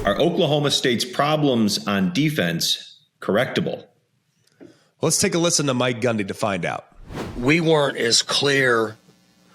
Are Oklahoma State's problems on defense correctable? Let's take a listen to Mike Gundy to find out. We weren't as clear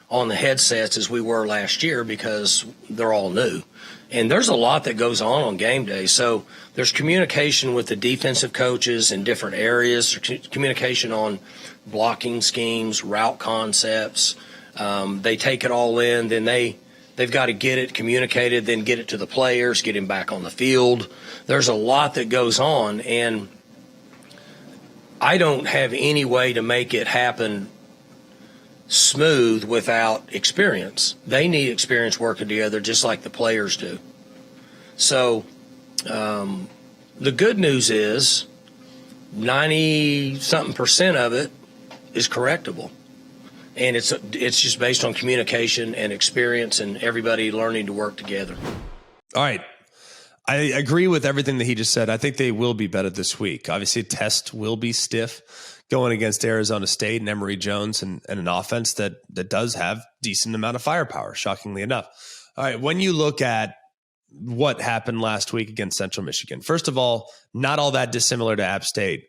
on the headsets as we were last year because they're all new. And there's a lot that goes on game day. So there's communication with the defensive coaches in different areas, communication on blocking schemes, route concepts. They take it all in, then they've got to get it communicated, then get it to the players, get him back on the field. There's a lot that goes on, and I don't have any way to make it happen smooth without experience. They need experience working together just like the players do. So the good news is 90-something% of it is correctable. And it's just based on communication and experience and everybody learning to work together. All right. I agree with everything that he just said. I think they will be better this week. Obviously, test will be stiff going against Arizona State and Emory Jones and an offense that does have decent amount of firepower, shockingly enough. All right, when you look at what happened last week against Central Michigan, first of all, not all that dissimilar to App State.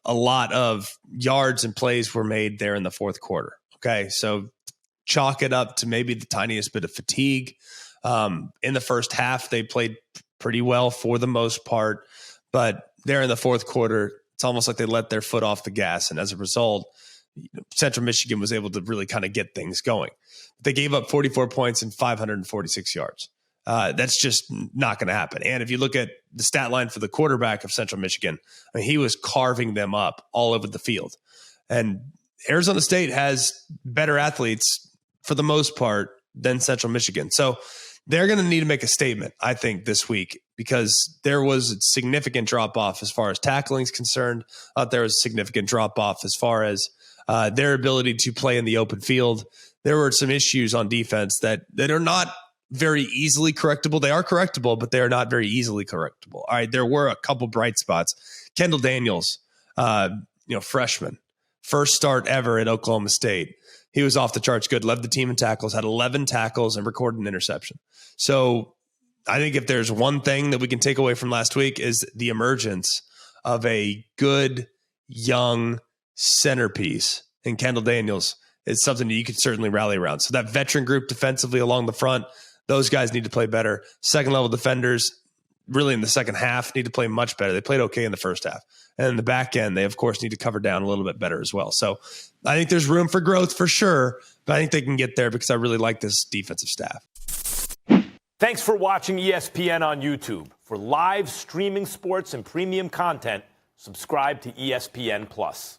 A lot of yards and plays were made there in the fourth quarter. Okay, so chalk it up to maybe the tiniest bit of fatigue. In the first half, they played pretty well for the most part, but there in the fourth quarter, it's almost like they let their foot off the gas. And as a result, Central Michigan was able to really kind of get things going. They gave up 44 points and 546 yards. That's just not going to happen. And if you look at the stat line for the quarterback of Central Michigan, I mean, he was carving them up all over the field. And Arizona State has better athletes for the most part than Central Michigan. So they're going to need to make a statement, I think, this week, because there was a significant drop-off as far as tackling is concerned. There was a significant drop-off as far as their ability to play in the open field. There were some issues on defense that are not very easily correctable. They are correctable, but they are not very easily correctable. All right, there were a couple bright spots. Kendall Daniels, freshman, first start ever at Oklahoma State. He was off the charts good, led the team in tackles, had 11 tackles, and recorded an interception. So I think if there's one thing that we can take away from last week is the emergence of a good, young centerpiece in Kendall Daniels. It's something that you could certainly rally around. So that veteran group defensively along the front, those guys need to play better. Second-level defenders, really in the second half, need to play much better. They played okay in the first half. And in the back end, they, of course, need to cover down a little bit better as well. So I think there's room for growth for sure, but I think they can get there because I really like this defensive staff. Thanks for watching ESPN on YouTube. For live streaming sports and premium content, subscribe to ESPN+.